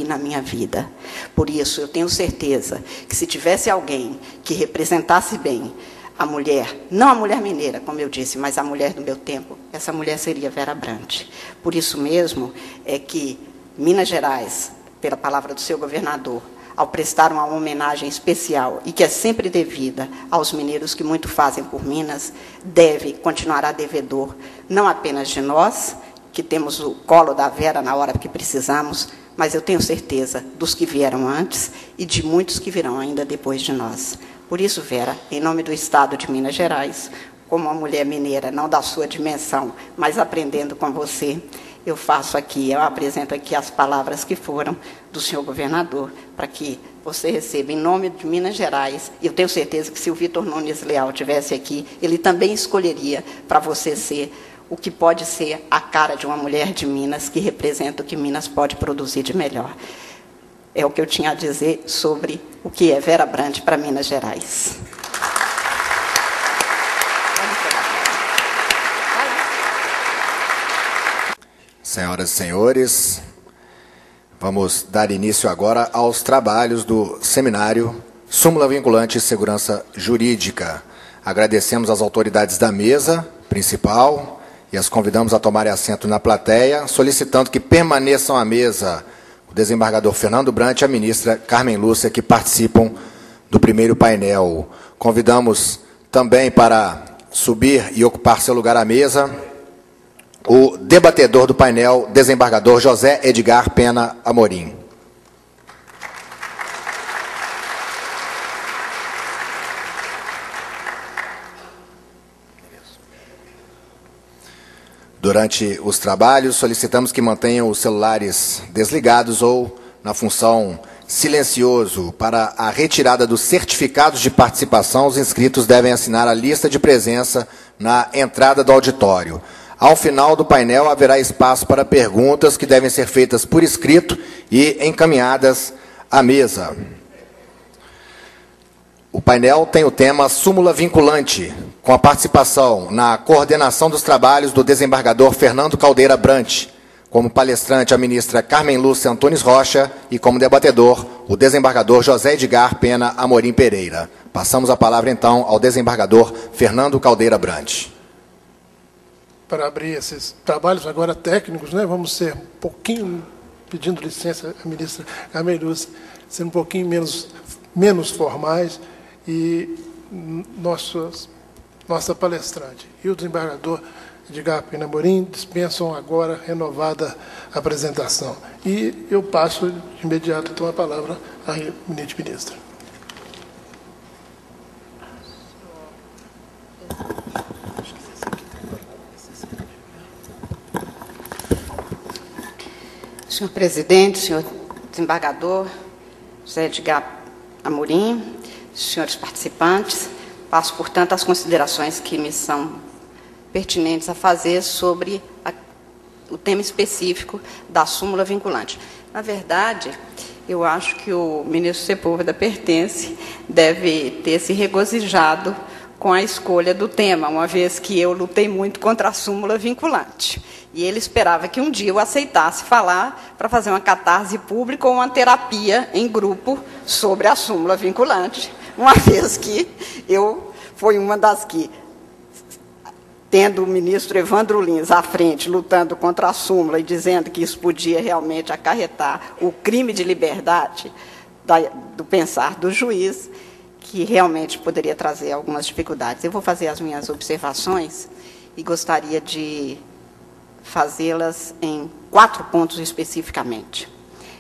vi na minha vida. Por isso, eu tenho certeza que se tivesse alguém que representasse bem a mulher, não a mulher mineira, como eu disse, mas a mulher do meu tempo, essa mulher seria Vera Brandt. Por isso mesmo é que Minas Gerais, pela palavra do seu governador, ao prestar uma homenagem especial, e que é sempre devida aos mineiros que muito fazem por Minas, continuará devedor, não apenas de nós, que temos o colo da Vera na hora que precisamos, mas eu tenho certeza dos que vieram antes e de muitos que virão ainda depois de nós. Por isso, Vera, em nome do Estado de Minas Gerais, como uma mulher mineira, não da sua dimensão, mas aprendendo com você, eu apresento aqui as palavras que foram do senhor governador, para que você receba em nome de Minas Gerais. E eu tenho certeza que se o Vitor Nunes Leal estivesse aqui, ele também escolheria para você ser o que pode ser a cara de uma mulher de Minas, que representa o que Minas pode produzir de melhor. É o que eu tinha a dizer sobre o que é Vera Brandt para Minas Gerais. Senhoras e senhores, vamos dar início agora aos trabalhos do seminário Súmula Vinculante e Segurança Jurídica. Agradecemos às autoridades da mesa principal e as convidamos a tomarem assento na plateia, solicitando que permaneçam à mesa o desembargador Fernando Brandt e a ministra Carmen Lúcia, que participam do primeiro painel. Convidamos também para subir e ocupar seu lugar à mesa o debatedor do painel, desembargador José Edgar Pena Amorim. Durante os trabalhos, solicitamos que mantenham os celulares desligados ou na função silencioso. Para a retirada dos certificados de participação, os inscritos devem assinar a lista de presença na entrada do auditório. Ao final do painel, haverá espaço para perguntas que devem ser feitas por escrito e encaminhadas à mesa. O painel tem o tema Súmula Vinculante, com a participação na coordenação dos trabalhos do desembargador Fernando Caldeira Brandt, como palestrante a ministra Carmen Lúcia Antunes Rocha e como debatedor o desembargador José Edgar Pena Amorim Pereira. Passamos a palavra, então, ao desembargador Fernando Caldeira Brandt. Para abrir esses trabalhos agora técnicos, né, vamos ser um pouquinho, pedindo licença à ministra Carmen Lúcia, ser um pouquinho menos formais, e nossa palestrante e o desembargador Edgar Pena Amorim dispensam agora renovada apresentação. E eu passo de imediato, então, a palavra à eminente ministra. Senhor presidente, senhor desembargador José Edgar Amorim, senhores participantes, passo, portanto, as considerações que me são pertinentes a fazer sobre o tema específico da súmula vinculante. Na verdade, eu acho que o ministro Sepúlveda Pertence deve ter se regozijado com a escolha do tema, uma vez que eu lutei muito contra a súmula vinculante. E ele esperava que um dia eu aceitasse falar para fazer uma catarse pública ou uma terapia em grupo sobre a súmula vinculante, uma vez que eu fui uma das que, tendo o ministro Evandro Lins à frente, lutando contra a súmula e dizendo que isso podia realmente acarretar o crime de liberdade do pensar do juiz, que realmente poderia trazer algumas dificuldades. Eu vou fazer as minhas observações e gostaria de fazê-las em 4 pontos especificamente.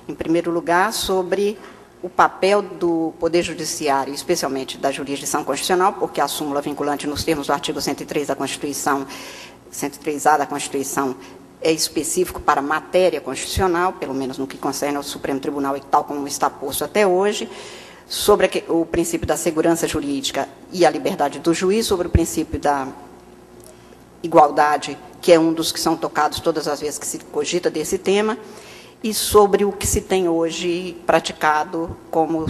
Em primeiro lugar, sobre o papel do Poder Judiciário, especialmente da jurisdição constitucional, porque a súmula vinculante, nos termos do artigo 103 da Constituição, 103A da Constituição, é específico para matéria constitucional, pelo menos no que concerne ao Supremo Tribunal, e tal como está posto até hoje, sobre o princípio da segurança jurídica e a liberdade do juiz, sobre o princípio da igualdade, que é um dos que são tocados todas as vezes que se cogita desse tema, e sobre o que se tem hoje praticado como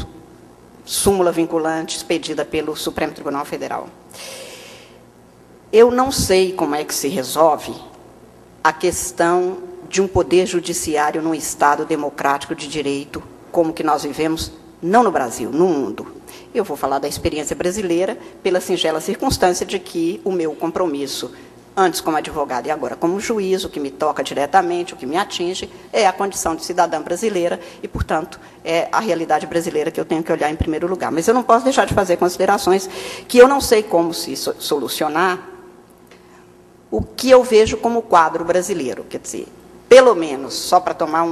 súmula vinculante expedida pelo Supremo Tribunal Federal. Eu não sei como é que se resolve a questão de um poder judiciário num Estado democrático de direito, como que nós vivemos, não no Brasil, no mundo. Eu vou falar da experiência brasileira, pela singela circunstância de que o meu compromisso, antes como advogada e agora como juiz, o que me toca diretamente, o que me atinge, é a condição de cidadã brasileira e, portanto, é a realidade brasileira que eu tenho que olhar em primeiro lugar. Mas eu não posso deixar de fazer considerações que eu não sei como se solucionar o que eu vejo como quadro brasileiro. Quer dizer, pelo menos, só para tomar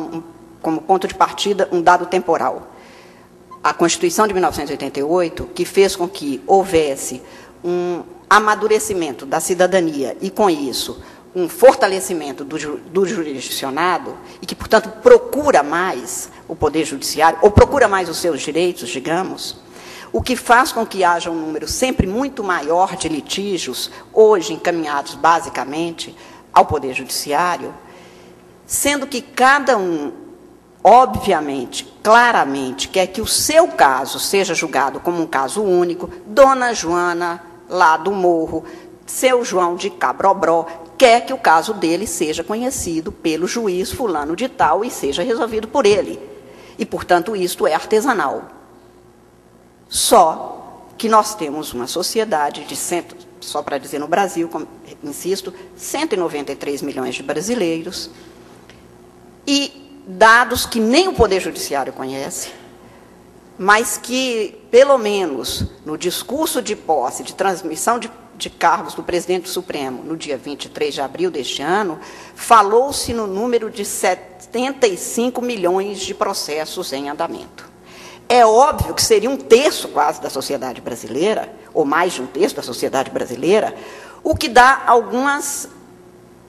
como ponto de partida um dado temporal, a Constituição de 1988, que fez com que houvesse um amadurecimento da cidadania e, com isso, um fortalecimento do jurisdicionado e que, portanto, procura mais o Poder Judiciário, ou procura mais os seus direitos, digamos, o que faz com que haja um número sempre muito maior de litígios, hoje encaminhados basicamente ao Poder Judiciário, sendo que cada um, obviamente, claramente, quer que o seu caso seja julgado como um caso único. Dona Joana, lá do Morro, seu João de Cabrobró, quer que o caso dele seja conhecido pelo juiz fulano de tal e seja resolvido por ele. E, portanto, isto é artesanal. Só que nós temos uma sociedade de, só para dizer no Brasil, como, insisto, 193 milhões de brasileiros, e dados que nem o Poder Judiciário conhece, mas que, pelo menos, no discurso de posse, de transmissão de cargos do presidente do Supremo, no dia 23 de abril deste ano, falou-se no número de 75 milhões de processos em andamento. É óbvio que seria um terço quase da sociedade brasileira, ou mais de um terço da sociedade brasileira, o que dá algumas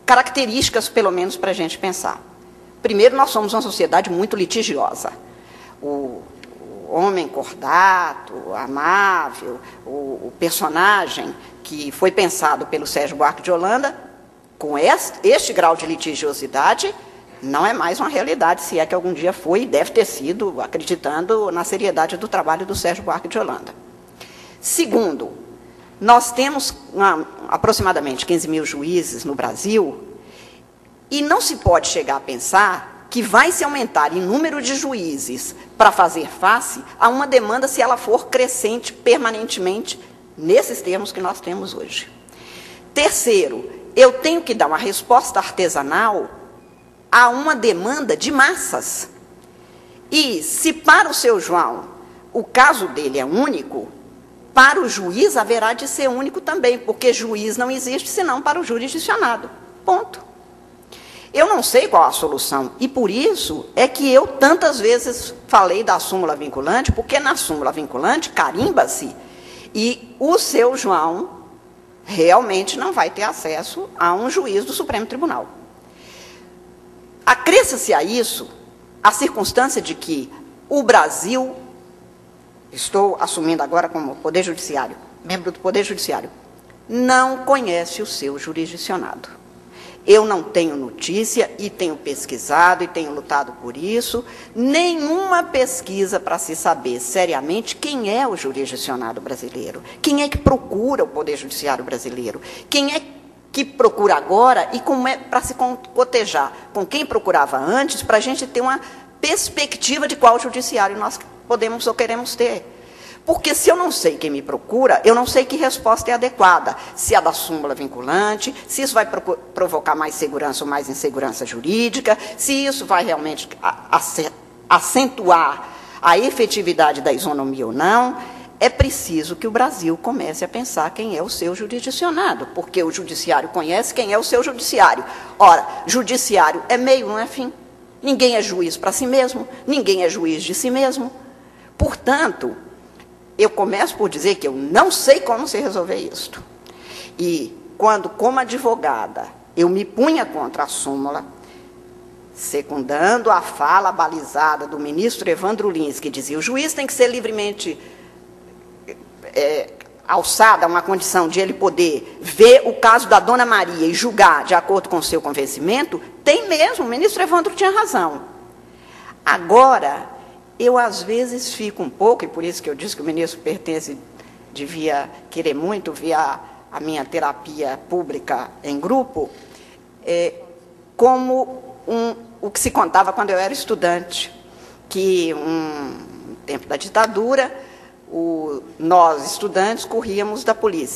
características, pelo menos, para a gente pensar. Primeiro, nós somos uma sociedade muito litigiosa. O homem cordato, amável, o personagem que foi pensado pelo Sérgio Buarque de Holanda, com este grau de litigiosidade, não é mais uma realidade, se é que algum dia foi e deve ter sido, acreditando na seriedade do trabalho do Sérgio Buarque de Holanda. Segundo, nós temos aproximadamente 15 mil juízes no Brasil, e não se pode chegar a pensar que vai se aumentar em número de juízes para fazer face a uma demanda se ela for crescente permanentemente nesses termos que nós temos hoje. Terceiro, eu tenho que dar uma resposta artesanal a uma demanda de massas. E se para o seu João o caso dele é único, para o juiz haverá de ser único também, porque juiz não existe senão para o jurisdicionado. Ponto. Eu não sei qual a solução, e por isso é que eu tantas vezes falei da súmula vinculante, porque na súmula vinculante carimba-se e o seu João realmente não vai ter acesso a um juiz do Supremo Tribunal. Acresça-se a isso a circunstância de que o Brasil, estou assumindo agora como Poder Judiciário, membro do Poder Judiciário, não conhece o seu jurisdicionado. Eu não tenho notícia, e tenho pesquisado, e tenho lutado por isso, nenhuma pesquisa para se saber seriamente quem é o jurisdicionado brasileiro, quem é que procura o Poder Judiciário brasileiro, quem é que procura agora e como é para se cotejar com quem procurava antes, para a gente ter uma perspectiva de qual judiciário nós podemos ou queremos ter. Porque se eu não sei quem me procura, eu não sei que resposta é adequada. Se é da súmula vinculante, se isso vai provocar mais segurança ou mais insegurança jurídica, se isso vai realmente acentuar a efetividade da isonomia ou não. É preciso que o Brasil comece a pensar quem é o seu jurisdicionado, porque o judiciário conhece quem é o seu judiciário. Ora, judiciário é meio, não é fim. Ninguém é juiz para si mesmo, ninguém é juiz de si mesmo. Portanto, eu começo por dizer que eu não sei como se resolver isto. E, quando, como advogada, eu me punha contra a súmula, secundando a fala balizada do ministro Evandro Lins, que dizia: o juiz tem que ser livremente alçado a uma condição de ele poder ver o caso da Dona Maria e julgar de acordo com o seu convencimento, tem mesmo, o ministro Evandro tinha razão. Agora, eu às vezes fico um pouco, e por isso que eu disse que o ministro devia querer muito via a minha terapia pública em grupo, como o que se contava quando eu era estudante, que, no tempo da ditadura, nós, estudantes, corríamos da polícia.